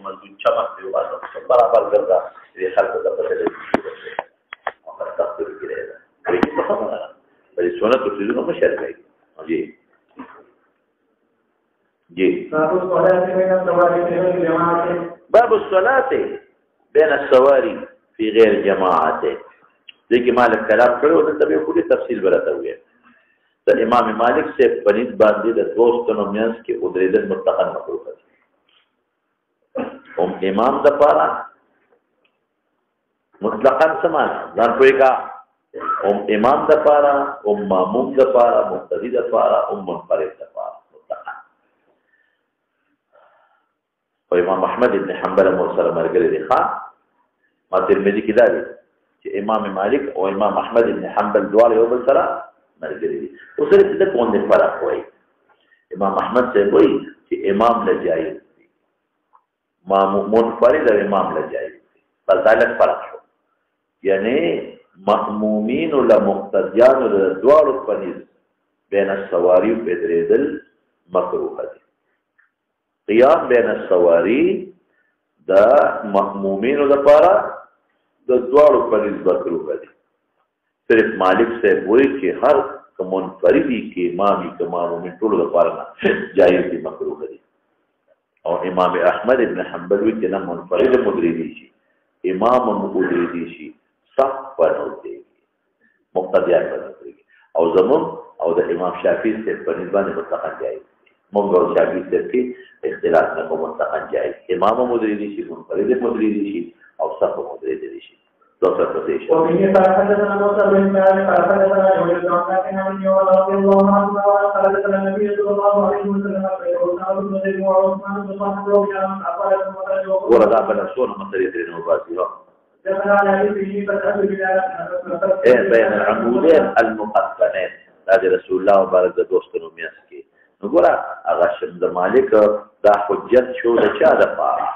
مزون چمک دی واسه برابر ګرځا دې خلک د پته دی او تاسو کېږي دا په خبره بلې سنت او سنت مشر کوي جی جی باب الصلاة بين السواري في غير جماعة دیکھ مالک کلام کړو د تبې خو دې تفصیل برته وي د امام مالک سے پنځ باندې د دوستونو میانس کې ودریدل متقن مکروه دي امام د پاره مطلقاً سمانا ځان کوی کا امام د پاره ماموم د پاره مقتدی د پاره منفرد د پاره مطلقاً او امام احمد ابن حنبل مرسل مرګری دی ښا ما ترمذی کې دا دی چې امام مالک او امام احمد ابن حنبل دواړه یو بل سره مرګري دي اوس دې د کوم د فرق وایي امام احمد سے وایي چې امام له جایز دي منفرد او امام له جایز دي فضالت فرق شو یعنی مأمومین او مقتدیان له دواړو پنځ بین السواری په درېدل مکروه دي قیام بین السواری د مأمومین لپاره د دواړو پنځ مکروه دي صرف مالک سے وہی کہ ہر منفردی کے امامی کماموں میں ټول لپاره جائز دي مکروه دي او امام احمد ابن حنبل وی چې نه منفرد مدریدی شي امام مدریدی شي صح پنځه مقتدیان پنځه او زمون او د امام شافعی سے پنځه باندې متفق جائز مونږ او شافعی سے کې اختلاف نه کوم متفق جائز امام مدریدی شي منفرد مدریدی شي او صح مدریدی شي دوسرا پردیش ومن حدثنا موسى بن مالك قال حدثنا يوسف بن عبد الله رضي الله عنه قال حدثنا النبي صلى الله عليه وسلم ورد بن سوره مصري ترين وباسيو بين العمودين المقطنين هذا رسول الله مبارك د دوستونو میاس کې نو ګوره هغه شند مالک دا حجت شو د چا د پاره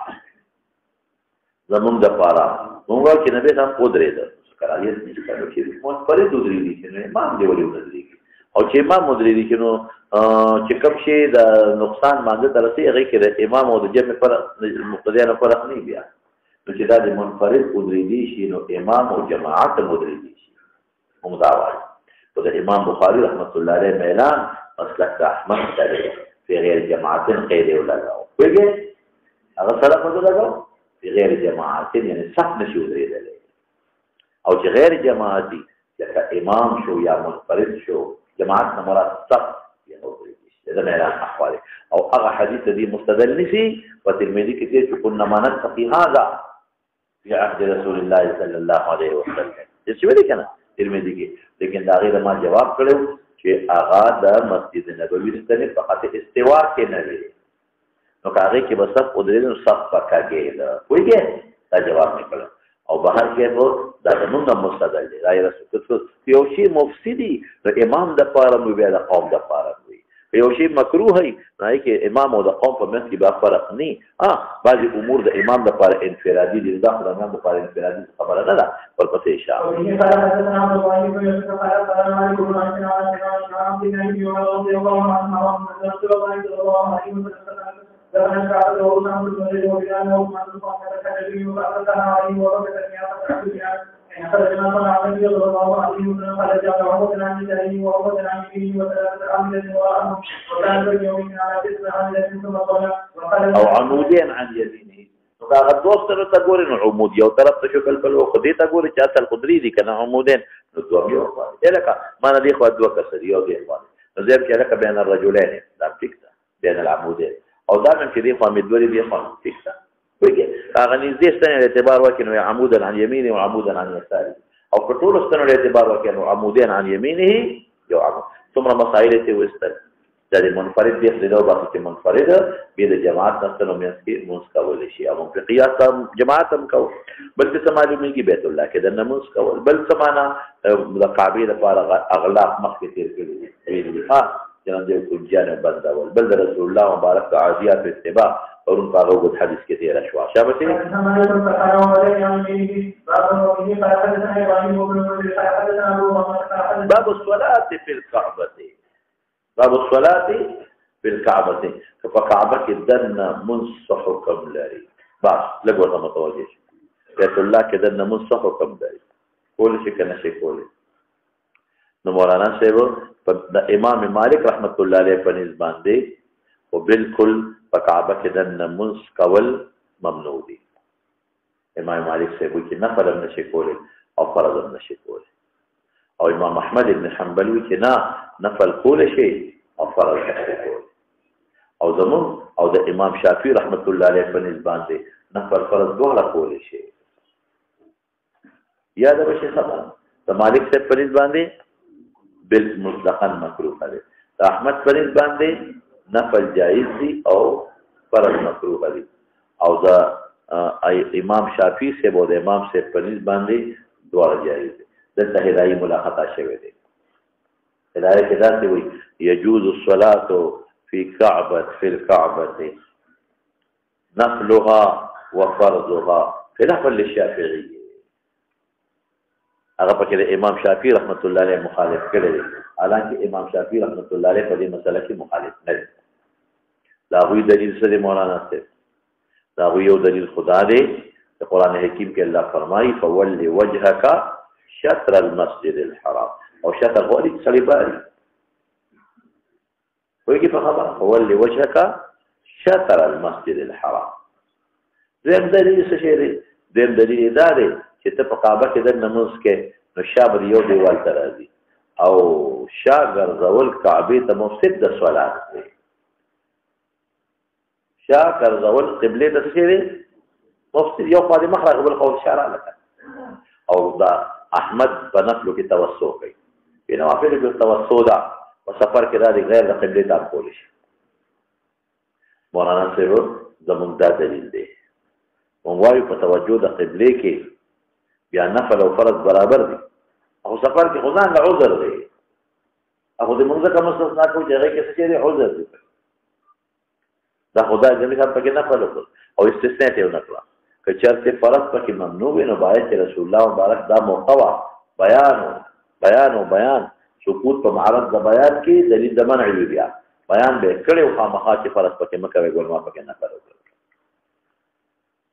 زمون د پاره موږ کې نبی هم قدرت کراهیت نشته چې مو پرې دوی دي چې امام دی ولې ودرېږي او چې امام ودرېږي چې نو چې کوم شي د نقصان باندې درسي هغه کې د امام او د جمع پر مقتدیانو فرق نه بیا نو چې دا د منفرد ودرېږي شي نو امام او جماعت ودرېږي شي هم دا وایي او د امام بخاری رحمت الله علیه اعلان مسلک احمد تعالی په غیر جماعت قید ولګاو وګورئ هغه سره په لګاو غیر جماعت یعنی صح نشي ودرېدل او چې غیر جماعتي لکه امام شو یا منفرد شو جماعت نه مراد صح یا ودرېږي دا نه احوال او هغه حدیث دی مستدل نشي په ترمذی کې چې كنا ما نتقي هذا في عهد رسول الله صلى الله عليه وسلم څه ویل کنه ترمذی کې لیکن دا غیر ما جواب کړو چې هغه د مسجد نبوي ستنه فقط استوا کې نه وی نو کاغه کې بس په دې نو صف پکاږي دا وایي دا جواب نکړه او بهر کې وو دا نوم د مستدل دی راي رسول یو شی مفسدي د امام د پاره نو بیا د قوم د پاره وي یو شی مکروه هي راي کې امام او د قوم په منځ کې به فرق نه بعضي امور د امام د پاره انفرادي دي داخله امام د پاره انفرادي خبره نه ده پر پسې اشاره او عمودين عن يمينه فقد دوستر تقول انه عمود يو طرف تشكل بالوقت دي تقول جاءت القدري دي كان عمودين ندوم يو لك ما ندي خو دو كسر يو دي اخوان نزيب لك بين الرجلين دا فيكتا بين العمودين او دائما كده خو مدوري دي اخوان فيكتا ويجي اغني زي استنى الاعتبار وكانه عمودا عن يمينه وعمودا عن يساره او كطول استنى الاعتبار وكانه عمودين عن يمينه يو عمود ثم مسائل توستر دا منفرد دي خلو باقي منفرد بيد جماعت نستنو منسكي منسكول شي او في قياس جماعت هم کو بل څه معلومي کی بیت الله کې د نماز کول بل سمانا د کعبه لپاره اغلاق مخکې تیر کړي ویلي جناب دې کو جانه بندول بل رسول الله مبارک عادیات اتباع اور ان کا روغ حدیث کې تیر شوا شابته باب الصلاه في الكعبه باب الصلاه في الكعبه فكعبه دن منصح حكم لري بس لږ ورته متوجه شي بیت الله کې دننه مونځ څه حکم دی کولی شي که نه شي کولی نو مولانا صاحب د امام مالک رحمت الله علیه په نسبت باندې او بالکل په کعبه کې دننه مونځ کول ممنوع دي امام مالک صاحب کې نفل هم نشي کولی او فرض هم نشي کولی او امام احمد ابن حنبل وی چې نه نفل کولی شي او فرض نشي کولی او زمون او د امام شافعي رحمت الله علیه په نسبت باندې نفل فرض دواړه کولی شي یاد به شي خبره د مالک صاحب په نسبت باندې بالمطلقاً مکروه دی د احمد په نسبت باندې نفل جایز دي او فرض مکروه دي او د امام شافعي صاحب او د امام صاحب په نسبت باندې دواړه جایز دي دلته هدايي ملاحظه شوی دی هدايه کې دا وایي يجوز الصلاه في الكعبه نفلها وفرضها خلاف للشافعي هغه پکې د امام شافعي رحمت الله علیه مخالف کړی دی حالانکه امام شافعي رحمت الله علیه په دې مسله کې مخالف نه دی دا غوي دلیل سره مولانا صاحب دا غوي یو دلیل خدا دی د قران حکیم کې الله فرمایي فول وجهك شطر المسجد الحرام او شطر هو دې سړي باري وایي په خبره فول وجهك شطر المسجد الحرام زم دلیل څه شي دی زم دلیل دا دی چې ته په کعبه کې د نماز کې نو شابه یو دیوال ته راځي او شا ګرځول کعبه ته مفسد د صلات دی شا ګرځول قبله ته څه دی مفسد یو خو د مخرج بل خو اشاره لکه او دا احمد په نفلو کې توسو کوي په نوافل کې توسو دا په سفر کې دا غیر د قبله ته کول شي مولانا صاحب زموږ دا دلیل دی مونږ وایو په توجه د قبله کې بیا نفل او فرض برابر دي او سفر کې خدان له عذر دی هغه د منځ کوم استثناء کوي چې هغه کې څه دی عذر دی دا خدای دې موږ په کې نفل او استثناء ته ونکړه که چېرته فرض پکې ممنوع وي نو باید رسول الله مبارک دا موقوا بیان سکوت په معرض د بیان کې دلیل د منع وی بیا بیان به کړي او خامخا چې فرض پکې مکه وي ګول ما پکې نفل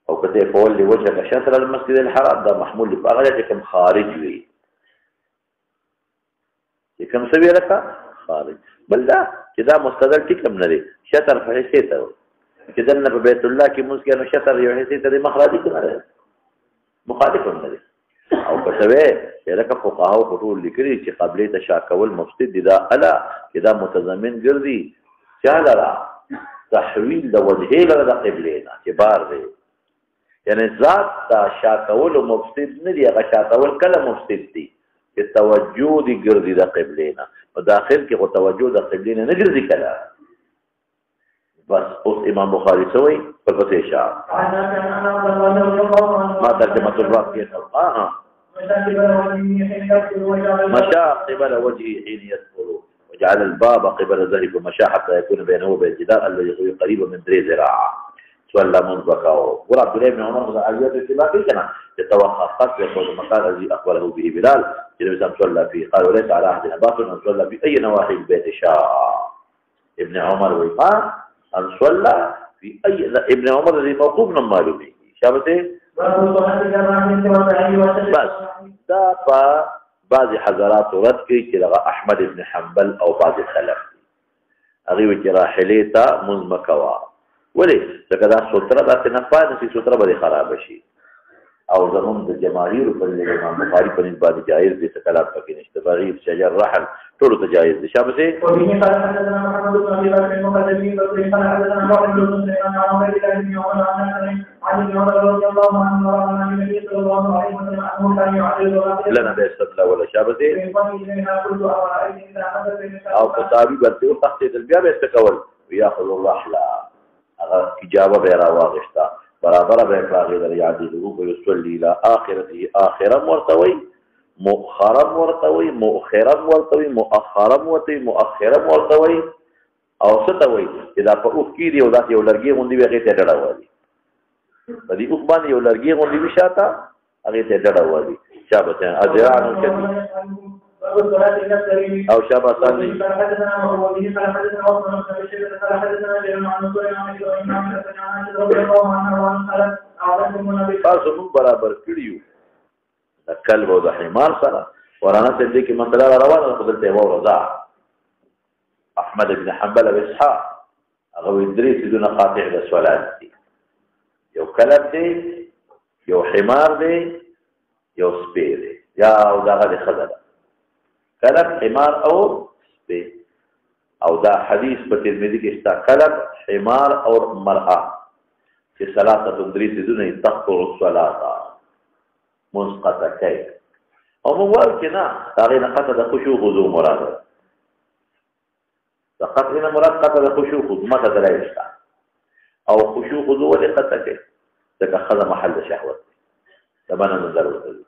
او کته فول لوجهك شطر المسجد الحرام دا محمول لپاره چې کوم خارج وي چې کوم څه وی لکه خارج بل دا چې دا مستدل ټکم نه دی شطر په حیثیت ته چې دنه په بیت الله کې موږ کې شطر یو حیثیت ته مخرج نه دی مخالف نه دی او کته چې لکه فقهاو ټول لیکلي چې قبله تشاکول مفسد دي دا الا چې دا متضمن ګرځي چاله را تحویل د وجهه له قبله نه چې بار دی یعنی ذات دا شاکول مفسد نه دی هغه شاکول کله مفسد دی چې توجه دی ګرځي د قبله نه په داخل کې خو توجه د قبله نه ګرځي کله بس اوس امام بخاری سوی په پسې شاه ما ترجمه الباب کې مشى قبل وجهه حين يدخل وجعل الباب قبل ذلك ومشى حتى يكون بينه وبين الجدار الذي يكون قريبا من 3 ذراع صلى منذ ولا عبد الله بن عمر عليه الاتفاق كان يتوقف قد يكون المكان الذي اخبره به بلال اذا صلى فيه قال وليس على احد باطل ان صلى في اي نواحي البيت شاء ابن عمر وقال ان صلى في اي ابن عمر الذي موقوف من معلومه شابته بس دا بعض حضرات رد کوي چې لغه احمد ابن حنبل او بعض خلف هغه وی راحلیتا مزمکوا ولې ځکه دا سوتره داسې نه پای نشي سوتره به خراب شي او زمون د جماهیر په امام بخاری په نسبت باندې جایز دي څه کلام پکې نشته بغیر شجر رحل ټول ته جایز دي شابه سي لنا به استدلال ولا شابه سي او کتابي برته او تخت دل بیا به استقول وياخذ الرحل هغه اجابه به راوغشتا برابر به راغی در یاد دی او یصلی الى اخرته اخره مرتوی مؤخره مرتوی مؤخره مرتوی مؤخره مرتوی مؤخره مرتوی او ستوي چې دا په اوخ کې دی او دا یو لرګي غوندي وغه ته ډډه وایي په دې اوخ باندې یو لرګي غوندي وشاته هغه ته ډډه وایي شابه اذران کدي او شابه ثاني تاسو موږ برابر کړي یو د کلب او د حمار سره ورانا ته دې کې مسله روانه ده خدای ته ورځه احمد بن حنبل او اسحاق هغه ادریس دون قاطع د صلات دي یو کلب دی یو حمار دی یو سپی دی یا او دغه د خزر کلب حمار او سپی او دا حدیث په ترمذی کې شته کلب حمار او مرأه چې صلات تدریس دون تقطع الصلاه منقطع کوي او موږ وایو چې نه هغه نه قطع د خشوع خضوع مراد ده د قطع نه مراد قطع د خشوع خضوع ماته دلایل شته او خشوع خضوع ولې قطع کوي ځکه خزه محل شهوت دی دا باندې نظر وکړي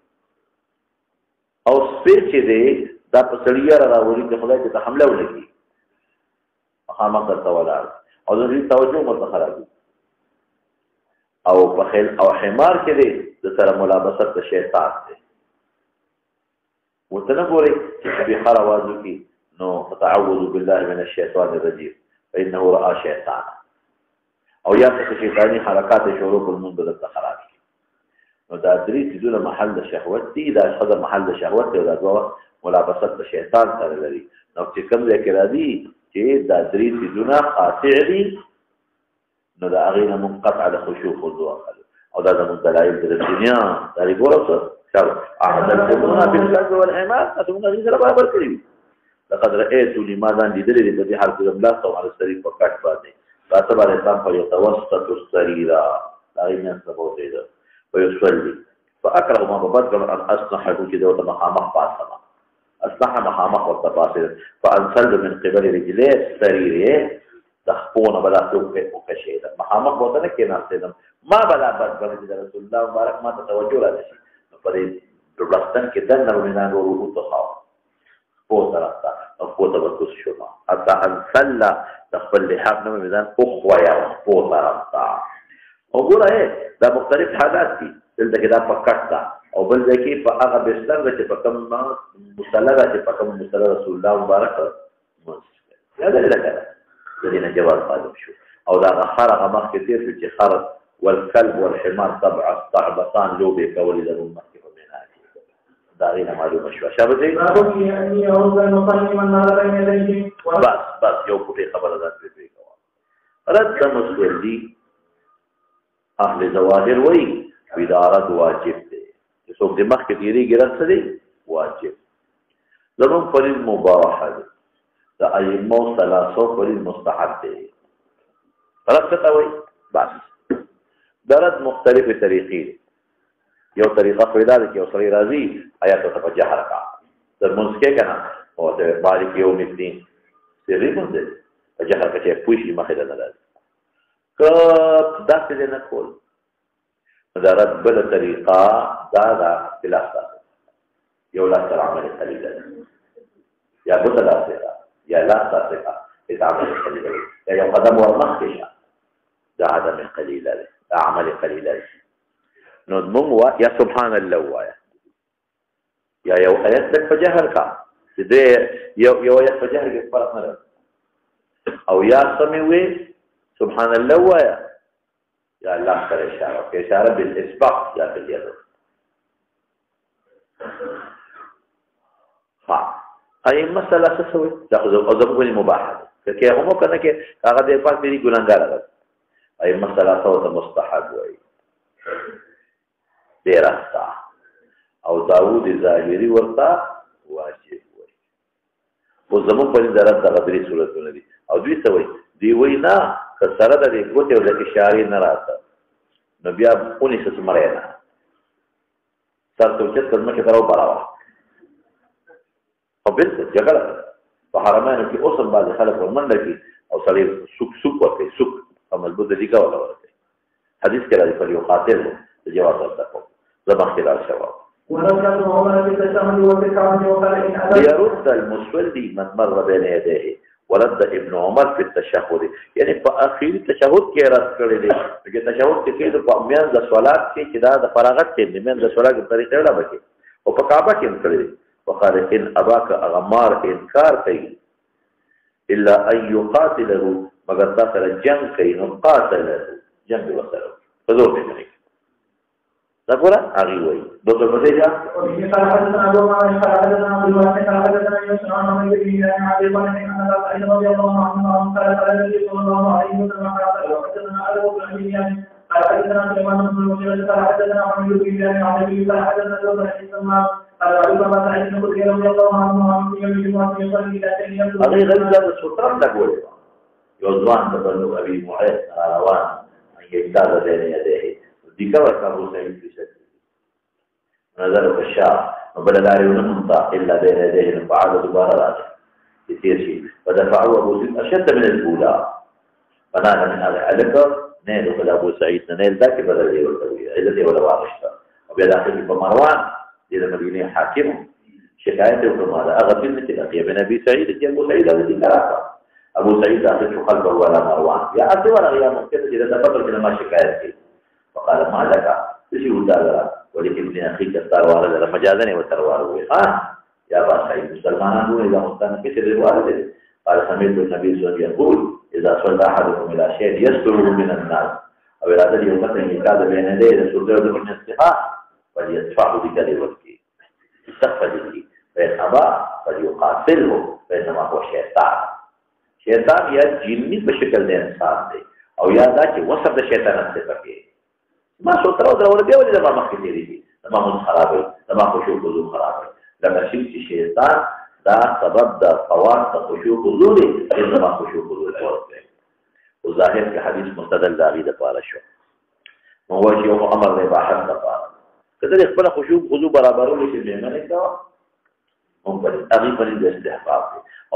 او سپی چې دی دا په سړیا راوړي چې خدای ته حمله ولګي خامخ درته ولاړ او د دې توجه مرته خرابي او په خیل او حمار کې دی د سره ملابسه د شیطان دی وتنه ګوري چې به خر आवाज وکي نو تعوذ بالله من الشیطان الرجیم فانه راى شیطان او یا څه شیطانی حرکات شروع کول موږ د خراب نو دا درې چې د محل شهوت دي دا څه محل شهوت دی دا دوه ملابسه د شیطان سره لري نو چې کوم ځای کې راځي چې دا درې چې قاطع دي نو دا غیر منقطع د خشوع خضوع او دا د دلایل د دنیا دا ګورو شر احد الجنون بالكلب والحمار اتمنى دې سره برابر کړی لقد رأيت لماذا لدليل الذي حرف الله على السرير فقط باندې راتب على الاسلام فيتوسط السرير لا ينسى بوته ويصلي فاكره ما بدل ان اصنع كده وتمخامخ باسما اصنع مخامخ والتفاصيل فانسل من قبل رجليه السرير تخپونه بلا توقع وكشيدا مخامخ وته کې ناستم ما بلا بدل رسول الله مبارک ما توجه راځي پرې دبلستان کې دنه ورنان ورو ته خاو په طرفه او په طرفه شو حتى ان صلى تقبل لحاق نو میدان او خوایا په طرفه وګوره دا مختلف حالات دي دلته کې دا پکټ او بل ځکه په هغه بستر چې په کوم مصلی چې په کوم مصلی رسول الله مبارک یا دا لکه د دې نه جواب طالب شو او دا خرغه مخ کې تیر چې خرغ والكلب والحمار طبع الصعبتان لوبي كولي ذا المكي وبيناتي داغينا معلومة شو شابه زي بس يوكو في خبر ذات بيك رد مسؤول دي اهل ظواهر وي بدارت واجب دي يسوك دي مخي تيري گرد سدي واجب لمن فريد مباحة دي دا ايمو ثلاثو فريد مستحب دي رد ستاوي بس درد مختلفه طریقې یو طریقه پیدا ده چې یو سړی راځي آیات ته په جهر کا تر منځ کې کنه او ته مالک یو الدین سری مونږ په جهر کې چې پوښي مخه ده نه که داسې نه کول درد بل طریقه دا بلاسه یو لا تر عمل قلیل یا بل لاسه یا لا تاسه عمل قلیل یا یو قدم ورمخ کې دا عدم قلیل ده عمل قليل نو موږ یا سبحان الله وایا یا یو آیت د فجهر کا چې دې یو آیت فجهر کې فرق نه او یا سمې وي سبحان الله وایا یا الله سره اشاره کې اشاره بالاسباق یا باليد ها اي مساله څه وي دا او زموږ مباح ده کې هم کنه کې هغه د پات دي ګناګار ده اي مساله ته مستحب وي ډیرستا او داوود ظاهری ورته واجب وي او زمو په درجه د غدري صورتونه دي او دوی څه وي دی وینا که سره د ګوتې او د اشارې نه راځه نو بیا اونې څه مرینا تاسو چې څنګه کې درو براوه او بل څه جګړه په حرمانو کې اوسم باز خلک ورمنډه کې او سړی سوک ورته سوک مضبوط دي کا ولا ورته حدیث کې راځي پر یو قاتل جواب ورته زما خلال شواب يرد المصلي من مر بين يديه ورد ابن عمر في التشهد يعني په اخیری تشهد کې رات کړی دی چې تشهد کې د میان د صلات کې چې دا د فراغت کې میان د صلات په طریقې ډول بکی او په کعبه کې کړی دی وقال ان اباك اغمار انکار کوي الا ان يقاتله مگر تاسو جنگ کوي نو قاتله جنگ وسره حضور دې ذكر اغي وي دكتور بديجا وفي قال حدثنا ابو معاذ قال حدثنا ابو الواسع قال حدثنا يوسف عن محمد بن ابي بكر ان الله تعالى رضي الله عنه قال قال النبي صلى الله عليه وسلم قال حدثنا ابو بن قال حدثنا سليمان بن المغيرة قال حدثنا محمد بن ابي عن ابي قال حدثنا ابو بن سلمان قال ابو بكر سعيد بن خدري رضي الله عنه عن يوم الجمعه يصلي الى شيء اغي غزه السلطان تقول يوزوان تبلغ ابي معيط روان ان يجتاز بين يديه ذكر ابو سعيد في شكل نظر الشاه وبدا لا ينمط الا بين يديه فعاد دوباره راجع كثير شيء فدفعوا ابو سعيد اشد من الاولى فنال من هذا علق نيل ابو سعيد نيل ذاك بدل يولد اذا ولا واغشت وبدا اخر بمروان الى مدينه حاكم شكايته وماذا اغفل مثل ابي ابي سعيد ابو سعيد الذي كرهه ابو سعيد اخذ قلبه ولا مروان يا اخي ولا غير ممكن اذا تفضل كلمه شكايتي فقال ما لك تشي وداغرا ولكن اخيك التروار مجازا وتروار يا ابا سعيد مسلمان اذا مستان كثير الوالد قال سمعت النبي صلى الله عليه وسلم يقول اذا صلى احدكم الى شيء يستره من الناس او اراد اليوم يكاد بين يديه رسول من الصحاح فليدفعه بكلمته استغفر فان ابى فليقاتله فانما هو شیطان یا جنی بشکل د انسان دی او یا دا چې وسب د شیطان څخه پکې ما سوتره درول دی ولې د ما مخکې دی د ما مون خرابوي د ما خشوع وضو خرابوي دا چې شیطان دا سبب د فوات د خشوع وضو دی د ما خشوع وضو ورته او ظاهر کې حدیث مستدل داغي د پاره شو نو هو چې امر دی باحث د پاره کله خپل خشوع وضو برابرول شي به نه کا هم پر هغه پر د استحقاق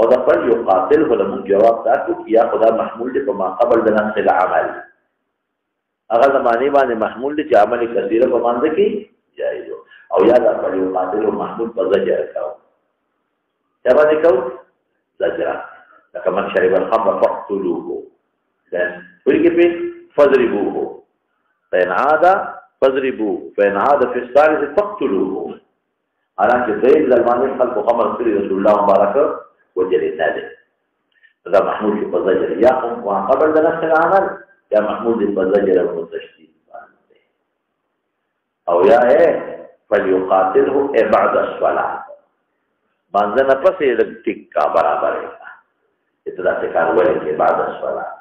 او دا پر یو قاتل ولمون جواب تاسو کیا خدا محمول دی په ما قبل د نفس العمل هغه زمانه باندې محمول دی چې عمل کثیره په مانده کې جایز او یا دا پر یو قاتل او محمول په زجر کاو چا باندې کاو زجر لکه من شرب الخمر فاقتلوه then ورګه په فضربوه فإن عاد فضربوه فإن عاد في الثالث فاقتلوه حالانکه دې زمانه خلق خمر کړی رسول الله مبارک وجل النادر هذا محمود في بزجر ياهم وقبل نفس العمل يا محمود بزجر المتشديد او يا فليقاتله بعد الصلاة منزل پس تکا برابر ہے اتنا سکار ولی بعد الصلاة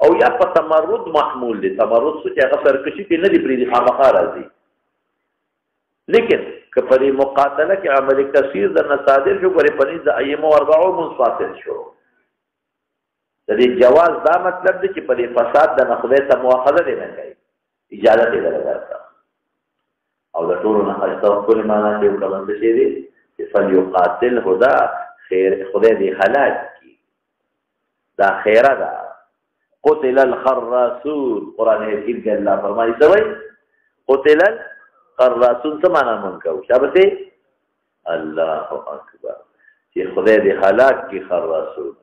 او یا په تمرد محمول دي تمرد څه چې هغه سرکشي کې نه دی پری دي خامخا راځي لیکن کپری مقاتله کې عمل کثیر د نصادر شو پرې پنځ د ایمو 40 منصفات شو د دې جواز دا مطلب دی چې پرې فساد د نخله ته مؤاخذه نه کوي اجازه دې درکړه او د ټولو نه خاصه کول معنا چې کوم څه دی چې فليقاتل هدا خیر خدای دې هلاک کی دا خیره ده قتل الخراسون قران حکیم کې الله فرمایي دوی قتل الخراسون څه معنا مونږ کوو شابته الله اکبر چې خدای دې هلاک کی خراسون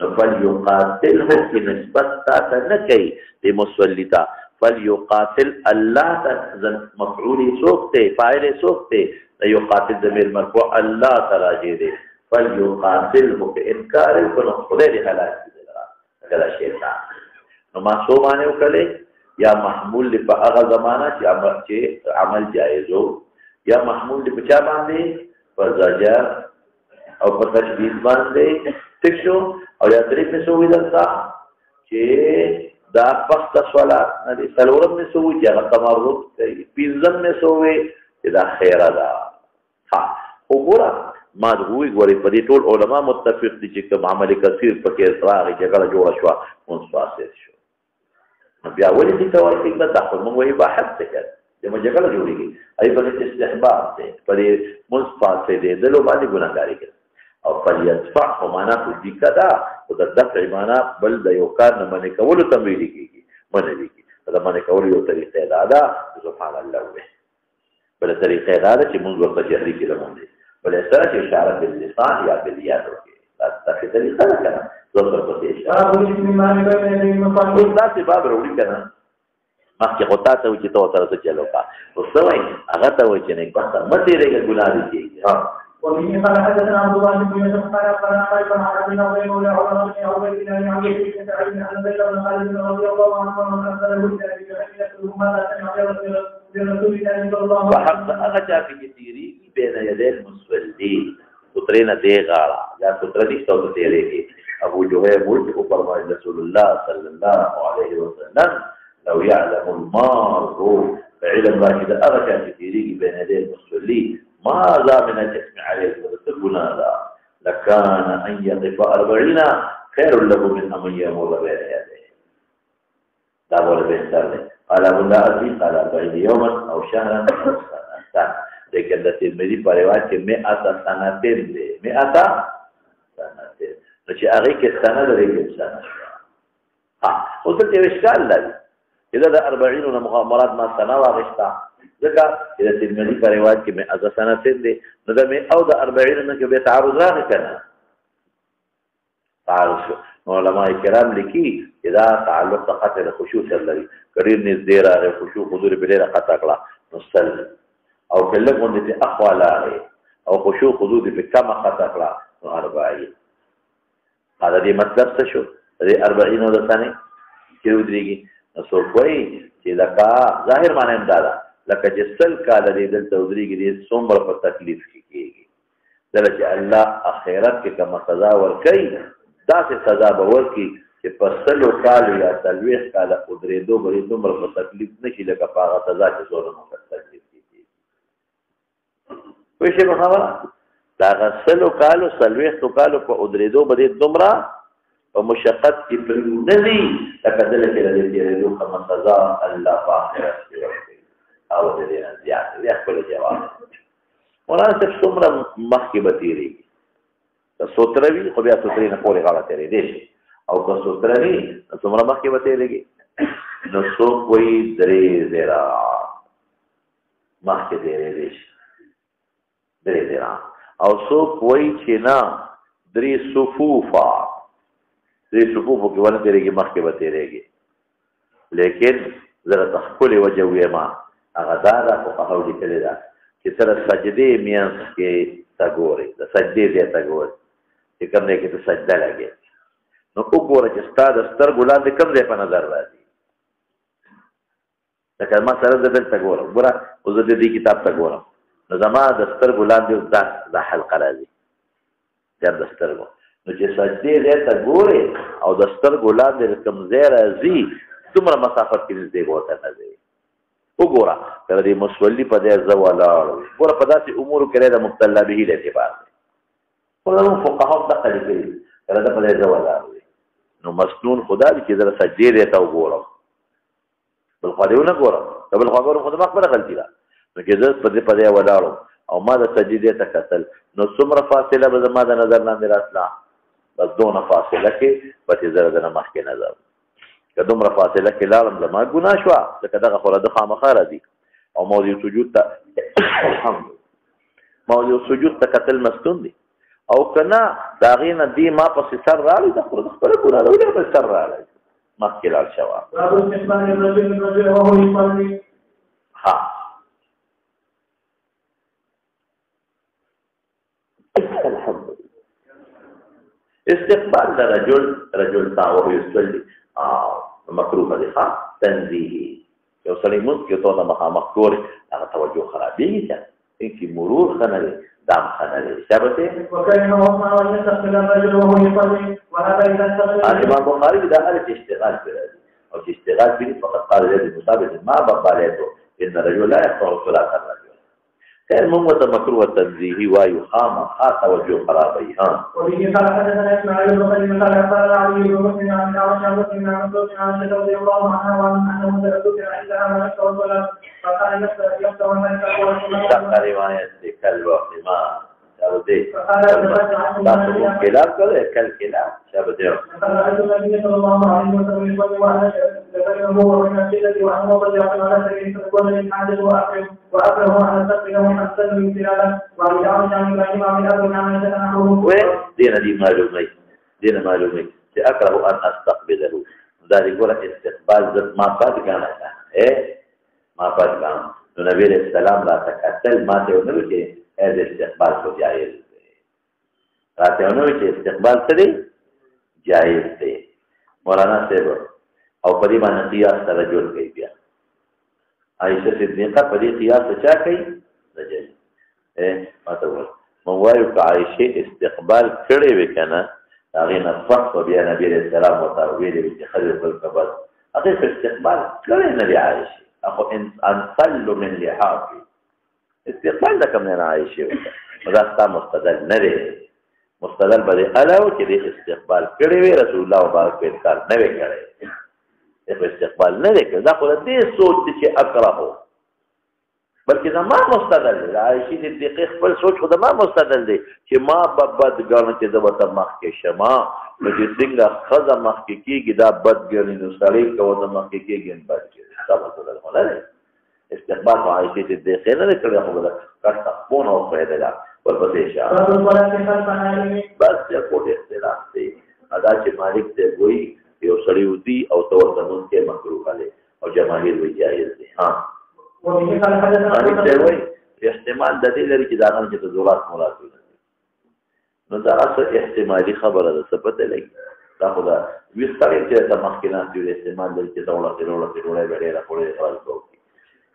نو فليقاتله کی نسبت تا نه کوي د مسلطه فليقاتل الله تزن مفعول سوکته فاعل سوکته يقاتل ضمير مرفوع الله تعالی دې فليقاتله بانکار کنه خدای دې هلاک کله شیطان نو ما سو باندې وکړي یا محمول په هغه زمانہ چې عمل جایز وو یا محمول په چا باندې پر زجر او پر تشدید باندې تکشو او یا طریق میں سووی دلتا چې دا پخت صلات ندی سلورم میں سووی چې هغه تمرد کوي پینځم میں سووی چې دا خیره ده ها وګوره ما دوی غوري په دې ټول علما متفق دي چې کوم عمل کثیر پکې اصرار جګړه جوړه شو منصفات شو بیا ولې دې ته وایي چې دا خپل موږ یې بحث وکړ چې موږ جګړه جوړیږي ای په استحباب ده په منصفات دې دلو باندې ګناګاری کوي او فلیدفع معنا خو دې کدا او د دفع معنا بل د یو کار نه منې کولو تمویل کیږي منې کیږي دا منې کول یو طریقه ده سبحان الله بل طریقه ده چې موږ ورته جهري کې لمونږ بل سره اشاره باللسان یا باليد دا څه طریقه ده کنه زړه په دې اشاره دا چې باب وروړي کنه مخکې غوتا ته چې تو سره څه چلو کا او سوي هغه ته وایي چې نه پاسه مته رېګ ګناه دي ها ومن قال حدثنا عبد الله بن يوسف قال قال قال حدثنا ابو مولى عمر بن ابي بن علي بن سعيد بن عبد الله بن خالد رضي الله عنه ومن ارسله الى ابي بن ماذا سمع برسول الله صلى الله عليه وحق هغه چا کې تیریږي بین یدی المصلی سترې نه دی غاړه یا سترې دې څو تیریږي ابو جهيم وجه فرمایي رسول الله صلى الله عليه وسلم لو يعلم المار فعلم واحد هغه چا کې تیریږي بین یدی المصلی ماذا من الجسم عليه وتقولنا لا لكان ان يقف 40 خير له من ان يمر بين يديه دا ولا بهتر دی قال ابو الأزي قال 40 يوما او شهرا او سنه لیکن د ترمذی په روایت کې 100 سنتين دی 100 سنتين نو چې هغه کې سنه لري کې سنه ها اوس ته اشکال لري اذا د 40 نه مراد ما سنه واغښتا ځکه د ترمذی په روایت کې 100 سنتين دی نو د 100 او د 40 نه کې به تعارض راغی کنه تعارض علماء کرام لیکي اذا تعلق قطع الخشوع لري کریم نږدې راغی خشوع حضور به ډیره قطع کړه نو سل او کله باندې ته اخواله او خشوع حضور به کم قطع کړه نو 40 دا دې مطلب څه شو دې 40 نو د ثاني چې ودرېږي نو څو کوئی چې لکه ظاهر معنی هم دا لکه چې سل کال دې دلته ودرېږي دې څومره په تکلیف کېږي درته الله اخرت کې کوم سزا ورکړي دا څه سزا به ورکړي چې په سلو کال یا 30 کال ودرېدو به دومره په تکلیف نشي لکه په هغه سزا چې زوره مو تکلیف کېږي وې شي خبره دا سلو کالو 30 کالو په ودرېدو به دومره په مشقت کې نه دي لکه دلته کې دې کوم سزا الله په آخرت کې ورکړي او دې نه زیات دې خپل جواب مناسب څومره مخکې به تیریږي که سوتروي خو بیا سوتري نه پورې غاړه تېرېدی شي او که سوتروي نو څومره مخکې به تېرېږي نو څوک وایي 3 زره مخکې تېرېدی شي 3 زره او څوک وایي چې نه 3 صفوفه 3 صفوفو کې ونه تېرېږي مخکې به تېرېږي لیکن زه راته ښکلې وجه ووایم هغه دا ده فقهاو لیکلې ده چې سره سجدې میانس کې ته ګورې د سجدې ځای ته ګورې چې کوم ځای کې ته سجده لګې نو وګوره چې ستا د سترګو لاندې کوم ځای په نظر راځي لکه ما سره زه دلته ګورم ګوره اوس زه د دې کتاب ته ګورم نو زما د سترګو لاندې دا حلقه راځي دا د سترګو نو چې سجدې ځای ته ګورې او د سترګو لاندې کوم ځای راځي دومره مسافت کې نږدې ورته نه ځي وګوره کله دې مسولي په دې ځو ولاړ ګوره په داسې امور کې د مبتلا به له اعتبار ولهم فقهاء دخل کوي کله دا په دې ځو ولاړ نو مسنون خدا دې چې زره سجدې دې ته وګورم بل خو دې نه ګورم بل خو ګورم خو ما خبره غلطی ده نو کې زه په دې ولاړم او ما د سجدې ته کتل نو څومره فاصله به زما د نظر لاندې راتله بس دونه فاصله کې پټې زره د مخکې نظر که دومره فاصله کې لاړم زما ګناه شوه ځکه دغه خو د خامخا راځي او موضوع سجود ته موضوع سجود ته کتل مستون دي او که نه د هغې نه دې ما پسې سر راغلی د خپله ګناه ده ولې پسې سر راغلی مخکې لاړ شوه ها استقبال د رجل تا وهو يصلي مکروه دی ښه تنزیهي یو سړی مونځ کې تو ته مخامخ ګورې هغه توجه خرابېږي چې چې مرور ښه نه دی دام ښه نه دی شابته امام بخاري دا هغه چې اشتغال پرې راځي او چې اشتغال پرې فقط قال له مصابه ما بقاله ان الرجل لا يقطع صلاه الرجل خير ممت مكروه تنزيهي ويخام خاص توجه خرابي ها وبه قال حدثنا اسماعيل بن ابي قال قال علي بن مسلم عن عائشه بن عائشه رضي الله عنها وانه ذكر عندها ما نشر الصلاه فقال يفتح من يقول روايه كلب ما شابه كلام كده كلام شابه قال النبي صلى الله عليه وسلم يقول وانا ذكره ومن الشده وانه رجع على سبيل تقول الحاجه واكره على سبيله حتى الانتلال وعلى عائشه عن ابراهيم عن ابي عن دين دي معلومه اكره ان استقبله ذلك يقول استقبال ذات ما قد كان ما قد كان النبي عليه السلام لا تكتل ما ته هذا استقبال کو جائز دی راته نو چې استقبال څه جائز دی مولانا صاحب او په دې باندې قیاس سره جوړ کړي بیا عائشه صدیقه په دې قیاس چا کوي نه جایز ماته وایي مو وایو که عائشه استقبال کړی وي کنه هغه نه فقط بیا نبی رسول الله متویل چې خلل القبض هغه استقبال کړی نه دی عائشه اخو انصل من لحاف استقبال د کوم نه عائشه دا ستا مستدل نه دی مستدل به علاوه چې د استقبال کړی وي رسول الله مبارک په انکار نه وی کړی استقبال نه دی کړی دا خو دې سوچ چې اکرهو بلکې زما مستدل دی عائشه صدیقه خپل سوچ خو زما مستدل دی چې ما بد ګڼم چې د وته مخ کې شمه نو چې څنګه خزه مخ کې کېږي دا بد ګڼي نو سړی کوه د مخ کې کېږي بد ګڼي دا مستدل نه دی استقبال عائشه صدیقه نه کړی خو دا کټه فون او پیدا ده ورپسې شه بس یو کوټه اختلاف دی ادا چې مالک ته وایي یو سړی ودی او تور تمون کې مکروه کړي او جماهیر وی جایز دي ها مالک ته وایي احتمال د دې لري چې دا نه چې ضرورت مراد وي نو دا اصل احتمالي خبره ده څه پته لګي دا خو دا وستړی چې د مخکینه دی احتمال لري چې دا وړاندې وړاندې راپورې راځي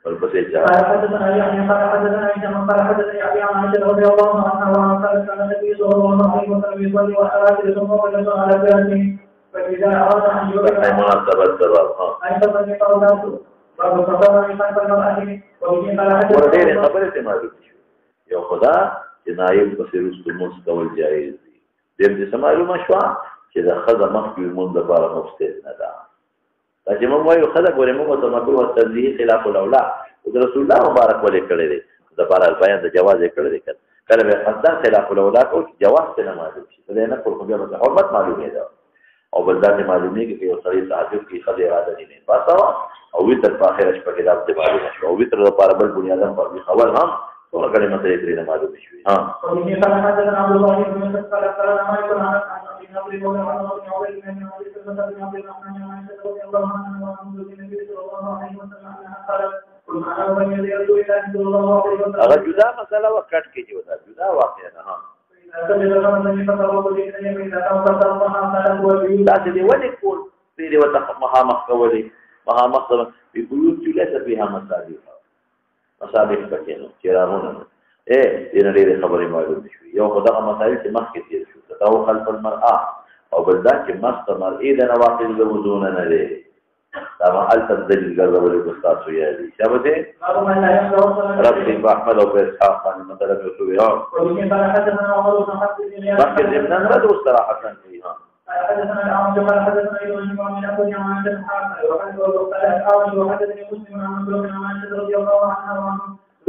والبسيط قال حدثنا يحيى قال حدثنا هشام قال حدثني ابي عن عائشه رضي الله عنها قال كان النبي صلى الله عليه وسلم يصلي وحرات ثم وجلس على فراشه فاذا اراد ان يوقف مناسبه الدوام ايضا فقالت باب الصلاه في خلف المراه وبه قال حدثنا ورډېر خبره معلومه شو یو خدا چې نائب په رسول مستول جایز دي دې معلومه شو چې دا خدای مخکې مونږ لپاره مفسد نه ده چې موږ وایو خلک ورې موږ ته مکروه او تنزیه خلاف الاولا او رسول الله مبارک ولې کړی دی د بار بیان د جواز کړی دی کله به حسن خلاف الاولا کو جواز ته نه معلوم شي دا نه کول خو بیا د حرمت معلومه ده او بل ځکه معلومه کې یو سړی تعجب کې خدای اراده نه پاسا او وتر په اخر شپه کې دا معلومه شو او وتر لپاره بل بنیادم پر خبر هم څو کله مسلې ترې نه معلومه شوې ها هغه جدا مسله وکټ کې جو دا جدا واقعا ها دا چې ولې کول دې وته مخامخ کولې مخامخ په بیوت چې له فيها مصابيح پکې نو چیرونه دې نه لري خبرې معلومه شوې یو خدای مسائل چې مخکې تیر شو تداو خلف المرأه او بلدا چې مستمر اې د نواقض د وضو نه لري دا ما الته دلیل ګرځولې کو تاسو یې دي شابه رب احمد او اسحاق باندې مثلا یو څه یو باقي زمنا نه د صراحه کوي ها حدثنا الأعمش قال حدثنا ابن عن أبو عن وحدثني مسلم عن عائشة رضي الله عنها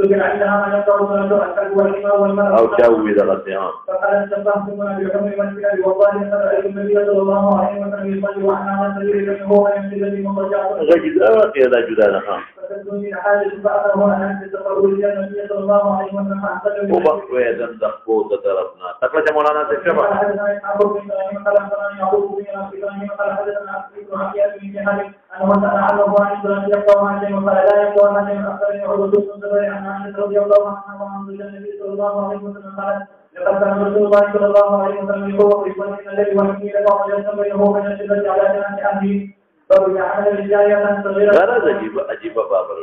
ذكر عندها ما يقرأ الكلب والحمار والمرأة أو شاوي ذا غسيان فقال استفهمت من بحكم والكلاب والله فرأيت النبي صلى الله عليه وسلم يصلي وأنا على سبيل هو يمشي الذي مضجعه غجدا وقيدا جدا نعم فتدوني حاجة فأخذه أن أنت تقرأ إلى النبي صلى الله عليه وسلم فأحسن وبقوا يدن دخبوت ترفنا تقلت مولانا سكبا قال حدثنا أبو بن إبراهيم قال حدثنا يعقوب بن إبراهيم قال حدثنا ابن عباس بن جهل أنه سأل عنه عن إبراهيم يقوى عن شيء وقال لا يقوى عن شيء أكثر يعود الزبير عن عائشة رضي الله عنها وعن النبي صلى الله عليه وسلم قال لقد كان رسول الله صلى الله عليه وسلم يقوى في الوجه الذي وحكي لك وجدت بينه وبين الشجرة على جناح أهله فبجعل الجارية صغيرة غرض عجیب بابر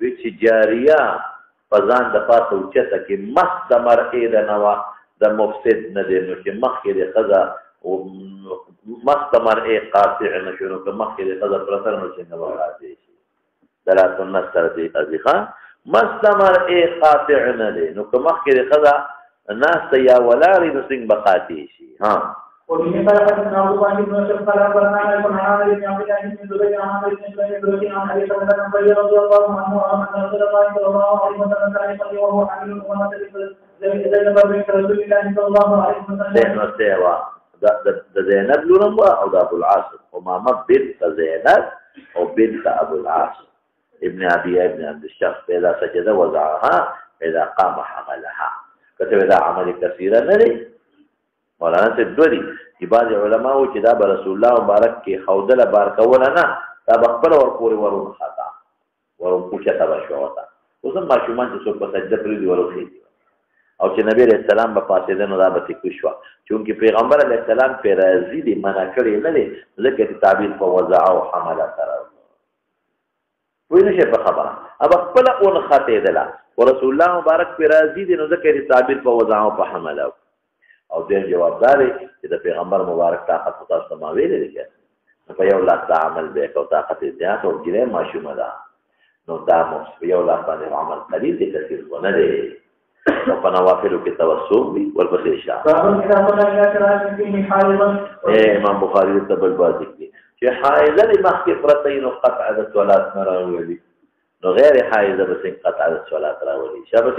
وی چې جاریه پزان د پاسه اوچته کې مستمر اې د نوا د مفسد نه دی نو چې مخکې د خزا او مستمر اې قاطع نشو نو که مخکې د خزا پرتر نو څنګه وراځي شي دلالت النصر دی ازخه مستمر اې قاطع نه دی نو که مخکې د خزا ناس یا ولاري نو څنګه بقاتی شي ها وبه قال حدثنا ابو بكر بن مسعود قال اخبرنا ابن عامر بن عبد الله بن زبير عن عمرو بن سعيد عن ابي سعيد رضي الله عنه ان رسول الله صلى الله عليه وسلم كان يصلي وهو حامل امامه زينب بنت رسول الله صلى الله عليه وسلم زينب لورم او ابو العاص امامه بنت زينب او بنت ابو العاص ابن ابي ابن عبد الشخص اذا سجد وضعها اذا قام حملها كتب دا عمل كثيرا نري مولانا سے دوری چې بعض علماء و چې دا به رسول الله مبارک کې خودله بار کول نه دا بخبر ور پورې ورون خطا ورون پوښتنه بشو وتا اوس ما شومان چې څو په سجده پرې دی ورخي او چې نبی رسول الله په پاتې ده نو دا به تکوشوا چې پیغمبر علیه السلام په راضي دي منع کړی نه دي ځکه چې تعبیر په وضع او حمله سره کوئی نشي په خبره اب خپل اون خاتېدله ورسول الله مبارک پر راضي دي نو ذکر تعبیر په وضع او په حمل او دې جوابدار چې د پیغمبر مبارک طاقت تاسو ما ویلې دي په یو لاس عمل به او طاقت زیات او ګره ماشومه ده نو دا مو یو لاس باندې عمل قلیل دي کثیر ونه دي په نوافلو کې توسل وي ورپسې شاه امام بخاری ته بل باندې چې حائزه مخکې پرتین او قطع د صلات نه راولي نو غیر حائزه بس قطع د صلات راولي شابه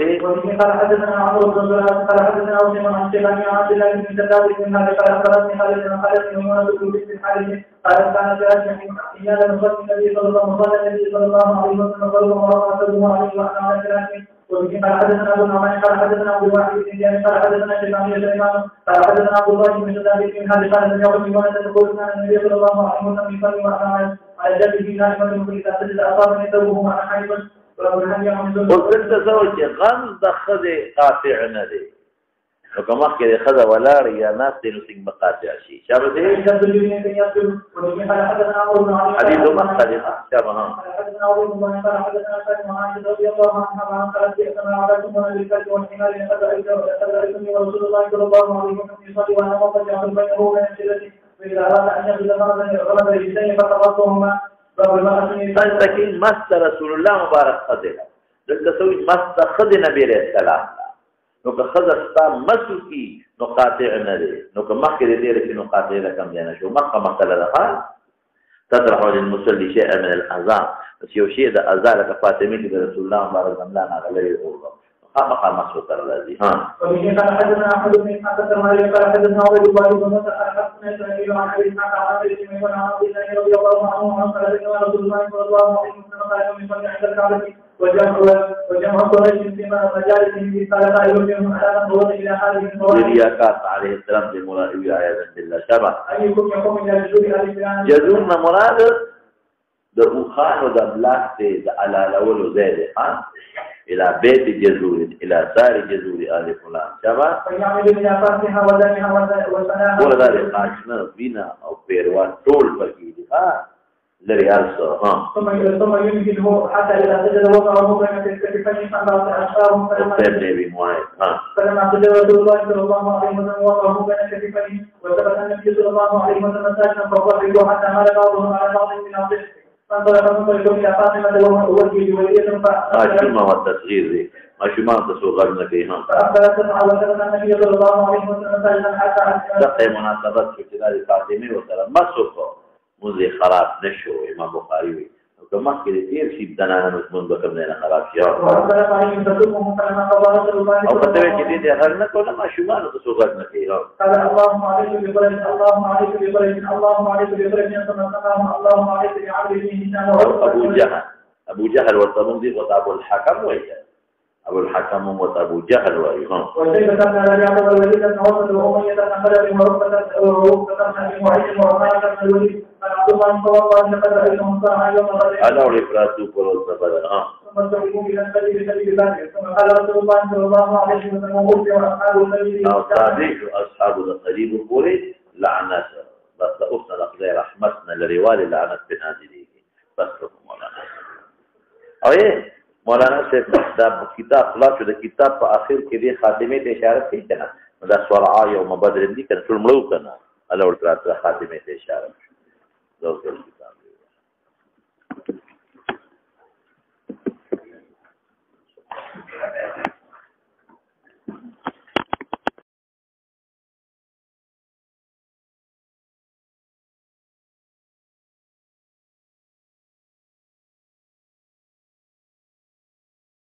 قال حدثنا عمرو بن زرار قال حدثنا وسيم عن سلمان عن عبد الله بن شداد بن هذا قال اخبرني خالد بن خالد بن عمر بن حارث قال كان جاء حين نصلي النبي صلى الله عليه وسلم وقرأ عليه وعلى وبه قال حدثنا ابو نعمان قال حدثنا ابو واحد بن زياد قال حدثنا سليمان بن سليمان قال حدثنا عبد الله بن شداد بن هذا قال لم يكن يوم تقول كان النبي صلى الله عليه وسلم يصلي وعلى جده نائما اذا سجد اصابه ثوبه مع حائط وقلت زوج غمز د خذ قاطع نه دی نو کومه کې خذ ولاړ یا ناس دې نو څنګه مقاطع شي شابه دې حديث مختلف شابه ها حدثنا ابو بن قال حدثنا سلمة عن رضي الله عنها قالت كما عليكم من الكلب والحمار قد أيتم رسول الله صلى الله عليه وسلم يصلي وانا وقد جعل بينه وبين الشجرة فإذا أراد أن يغسل غمز رجليه فقبضهما لكن مست رسول الله مبارک خذله دلته سوي مست خذ نبی عليه السلام نو که خذ استا مسو کی نو قاطع نه دي نو که مخکې دې لري نو قاطع لکم دی نه شو مخه مثلا ده تطرح للمصلي شيئا من الاذان بس یو شی د اذان لکه فاطمه کې رسول الله مبارک الله نه غلري او خامخا مسو تر لذي ها وبه قال حدثنا احمد بن اسحاق الترمذي قال حدثنا عبد الله بن مسعود قال حدثنا اسماعيل عن ابي اسحاق عن ابي سليمان عن عبد الله رضي الله عنه قال ان رسول الله صلى الله عليه وسلم قال من صلى عند الكعبه وجمع قريش فيما مجالس قال قائل منهم على من هو الى هذه رياكات عليه السلام لمراد عياذا بالله شبه ايكم يقوم الى جذور الاسلام جذور مراد د خان او د بلاک ته د علالول زید خان الى بيت جذور الى دار جذور ال فلان شبه فيعمل الى فاتحه ودمها وسلام ولا ذلك قاشنا بنا او پیروان ټول پکې دي ها لري ارسو ها ثم يمكنه حتى اذا سجد وضعه بين كتفيه فقال اشارهم فلما سجد رسول الله صلى الله عليه وسلم وضعه بين كتفيه وثبت النبي صلى الله عليه وسلم ساجدا فقربوا حتى مال بعضهم على بعض من الضحك فانطلق الى فاطمه ووجه وليه ما هو التصغير دي ما شو ما تصغر نكيها فاخبرت النبي صلى الله عليه وسلم ساجدا حتى تقي مناسبات في خلال فاطمه وسلم ما سوق موزي خراب نشو امام بخاري وي نو کما کې دې تیر شي دنانه مسمون بکم نه خراب شي او په دې کې دې هر نه کوله ما شو ما نو څه غږ نه کوي قال اللهم عليك ببرد اللهم عليك ببرد اللهم عليك ببرد اللهم عليك بعبده ابو جهل والطبون دي وابو الحكم وي ابو الحكم وابو جهل وي ها وكيف كان الذي يعتبر الوليد بن عمر واميه بن خلف وركبه الوليد انا والافراط پر الزبر ها ثم تقوم الى السبيل سبيل الله ثم قال رسول الله صلى الله عليه وسلم واصحاب النبي اصحاب القريب پوری لعنت بس اوسنا لقد رحمتنا لروال لعنت بنادي بس مولانا او مولانا سے کتاب خلاص د کتاب په اخر کې د خاتمه ته اشاره کوي کنه دا سورعا یوم بدر دي کنه ټول مړو کنه الله ورته خاتمه ته اشاره